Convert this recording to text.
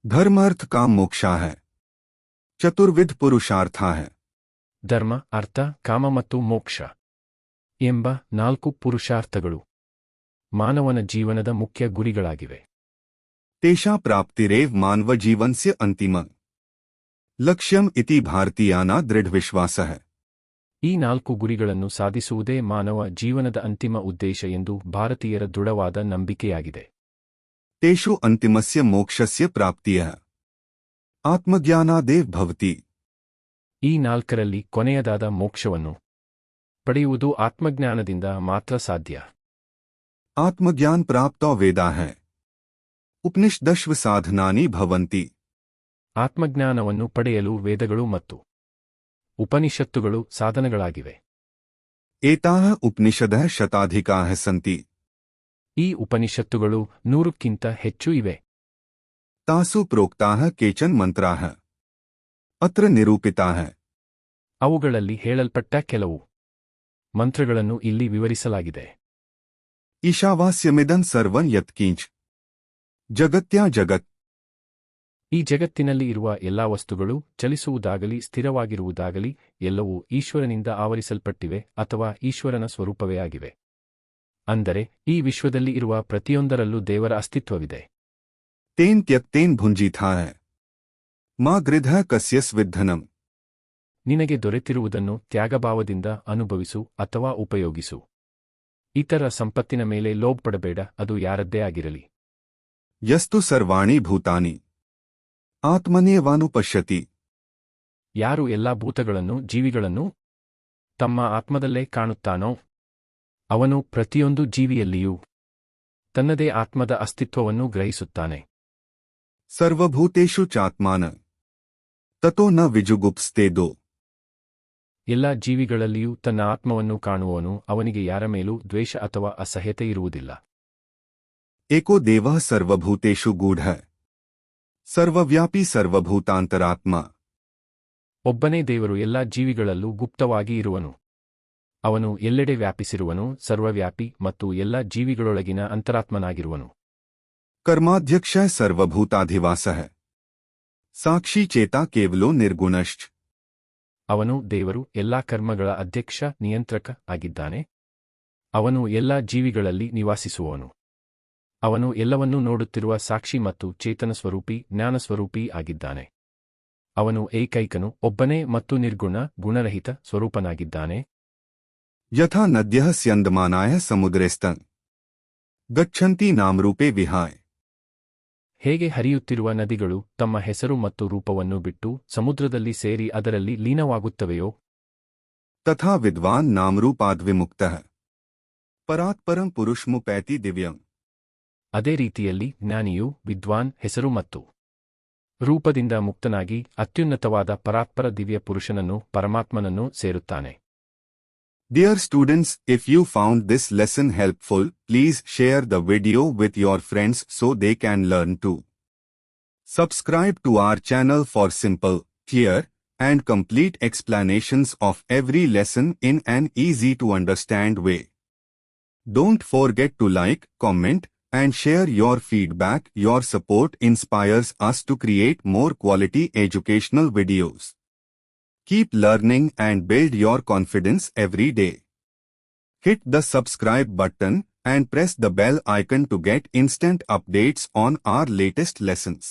धर्मार्थ काम मोक्षा है चतुर्विध पुरुषार्थ है ಧರ್ಮ ಅರ್ಥ ಕಾಮ ಮತ್ತು ಮೋಕ್ಷ ಎಂಬ 4 ಪುರುಷಾರ್ಥಗಳು ಮಾನವನ ಜೀವನದ ಮುಖ್ಯ ಗುರಿಗಳಾಗಿವೆ. तेषा प्राप्तिरेव मानव जीवनस्य अंतिम लक्ष्यम इति भारतीयाना दृढ़विश्वासः. ಈ 4 ಗುರಿಗಳನ್ನು ಸಾಧಿಸುವುದೇ ಮಾನವ ಜೀವನದ ಅಂತಿಮ ಉದ್ದೇಶ ಎಂದು ಭಾರತೀಯರ ದೃಢವಾದ ನಂಬಿಕೆಯಾಗಿದೆ. तेषु अंतिमस्य मोक्षस्य प्राप्तियः आत्मज्ञानादेव भवति. ಈ 4ರಲ್ಲಿ ಕೊನೆಯದಾದ ಮೋಕ್ಷವನ್ನು ಪಡೆಯುವುದು ಆತ್ಮಜ್ಞಾನದಿಂದ ಮಾತ್ರ ಸಾಧ್ಯ. आत्मज्ञान प्राप्तो वेदा है उपनिषदश्व साधनानि भवन्ति. ಆತ್ಮಜ್ಞಾನವನ್ನು ಪಡೆಯಲು ವೇದಗಳು ಮತ್ತು ಉಪನಿಷತ್ತುಗಳು ಸಾಧನಗಳಾಗಿವೆ. एताः उपनिषदः शताधिकाः सन्ति. ಈ ಉಪನಿಷತ್ತುಗಳು 100ಕ್ಕಿಂತ ಹೆಚ್ಚು ಇವೆ. तासु प्रोक्ताः केचन मंत्राः अत्र निरूपिताः. ಅವುಗಳಲ್ಲಿ ಹೇಳಲ್ಪಟ್ಟ ಕೆಲವು ಮಂತ್ರಗಳನ್ನು ಇಲ್ಲಿ ವಿವರಿಸಲಾಗಿದೆ. ईशावास्यमिदं सर्वं यत्किंच जगत्या जगत्. ಈ ಜಗತ್ತಿನಲ್ಲಿ ಇರುವ ಎಲ್ಲಾ ವಸ್ತುಗಳು ಚಲಿಸುವುದಾಗಲಿ ಸ್ಥಿರವಾಗಿರುವುದಾಗಲಿ ಎಲ್ಲವೂ ಈಶ್ವರನಿಂದ ಆವರಿಸಲ್ಪಟ್ಟಿವೆ ಅಥವಾ ಈಶ್ವರನ ಸ್ವರೂಪವೇ ಆಗಿವೆ. ಅಂದರೆ ಈ ವಿಶ್ವದಲ್ಲಿ ಇರುವ ಪ್ರತಿಯೊಂದರಲ್ಲೂ ದೇವರ ಅಸ್ತಿತ್ವವಿದೆ. तेन त्यक्तेन भुञ्जीथा है मा गृधः कस्य स्विद्धनम्. ನಿನಗೆ ದೊರೆತಿರುವುದನ್ನು ತ್ಯಾಗಭಾವದಿಂದ ಅನುಭವಿಸು ಅಥವಾ ಉಪಯೋಗಿಸು. ಇತರ ಸಂಪತ್ತಿನ ಮೇಲೆ ಲೋಭಪಡಬೇಡ, ಅದು ಯಾರದ್ದೇ ಆಗಿರಲಿ. यस्तु सर्वाणि भूतानि आत्मन्येवानुपश्यति. ಯಾರು ಎಲ್ಲಾ ಭೂತಗಳನ್ನು ಜೀವಿಗಳನ್ನು ತಮ್ಮ ಆತ್ಮದಲ್ಲೇ ಕಾಣುತ್ತಾನೋ ಅವನು ಪ್ರತಿಯೊಂದು ಜೀವಿಯಲ್ಲಿಯೂ ತನ್ನದೇ ಆತ್ಮದ ಅಸ್ತಿತ್ವವನ್ನು ಗ್ರಹಿಸುತ್ತಾನೆ. सर्वभूतेषु चात्मान ततो न विजुगुप्स्तेदो. ಎಲ್ಲ ಜೀವಿಗಳಲ್ಲಿಯೂ ತನ್ನ ಆತ್ಮವನ್ನು ಕಾಣುವವನು ಅವನಿಗೆ ಯಾರ ಮೇಲೂ ದ್ವೇಷ ಅಥವಾ ಅಸಹ್ಯತೆ ಇರುವುದಿಲ್ಲ. एको देवः सर्वभूतेषु गूढः सर्वव्यापी सर्वभूतान्तरात्मा. ಒಬ್ಬನೇ ದೇವರು ಎಲ್ಲಾ ಜೀವಿಗಳಲ್ಲೂ ಗುಪ್ತವಾಗಿ ಇರುವನು. ಅವನು ಎಲ್ಲೆಡೆ ವ್ಯಾಪಿಸಿರುವನು, ಸರ್ವವ್ಯಾಪಿ ಮತ್ತು ಎಲ್ಲಾ ಜೀವಿಗಳೊಳಗಿನ ಅಂತರಾತ್ಮನಾಗಿರುವನು. कर्माध्यक्षः सर्वभूताधिवासः साक्षी चेता केवलो निर्गुणश्च. ಅವನು ದೇವರು ಎಲ್ಲಾ ಕರ್ಮಗಳ ಅಧ್ಯಕ್ಷ ನಿಯಂತ್ರಕ ಆಗಿದ್ದಾನೆ. ಅವನು ಎಲ್ಲಾ ಜೀವಿಗಳಲ್ಲಿ ನಿವಾಸಿಸುವವನು. ಅವನು ಎಲ್ಲವನ್ನೂ ನೋಡುತ್ತಿರುವ ಸಾಕ್ಷಿ ಮತ್ತು ಚೇತನ ಸ್ವರೂಪಿ ಜ್ಞಾನಸ್ವರೂಪಿ ಆಗಿದ್ದಾನೆ. ಅವನು ಏಕೈಕನು, ಒಬ್ಬನೇ ಮತ್ತು ನಿರ್ಗುಣ ಗುಣರಹಿತ ಸ್ವರೂಪನಾಗಿದ್ದಾನೆ. यथा नद्यः स्यन्दमानाय समुद्रेस्तन् गच्छन्ति नामरूपे विहाय. ಹೇಗೆ ಹರಿಯುತ್ತಿರುವ ನದಿಗಳು ತಮ್ಮ ಹೆಸರು ಮತ್ತು ರೂಪವನ್ನು ಬಿಟ್ಟು ಸಮುದ್ರದಲ್ಲಿ ಸೇರಿ ಅದರಲ್ಲಿ ಲೀನವಾಗುತ್ತವೆಯೋ तथा विद्वान् नामरूपाद्विमुक्तः परात्परं पुरुषमुपैति दिव्यम्. ಅದೇ ರೀತಿಯಲ್ಲಿ ಜ್ಞಾನಿಯು ವಿದ್ವಾನ್ ಹೆಸರು ಮತ್ತು ರೂಪದಿಂದ ಮುಕ್ತನಾಗಿ ಅತ್ಯುನ್ನತವಾದ ಪರಾತ್ಪರ ದಿವ್ಯ ಪುರುಷನನ್ನು ಪರಮಾತ್ಮನನ್ನು ಸೇರುತ್ತಾನೆ. Dear students, if you found this lesson helpful, please share the video with your friends so they can learn too. Subscribe to our channel for simple, clear, and complete explanations of every lesson in an easy-to-understand way. Don't forget to like, comment, and share your feedback. Your support inspires us to create more quality educational videos. Keep learning and build your confidence every day. Hit the subscribe button and press the bell icon to get instant updates on our latest lessons.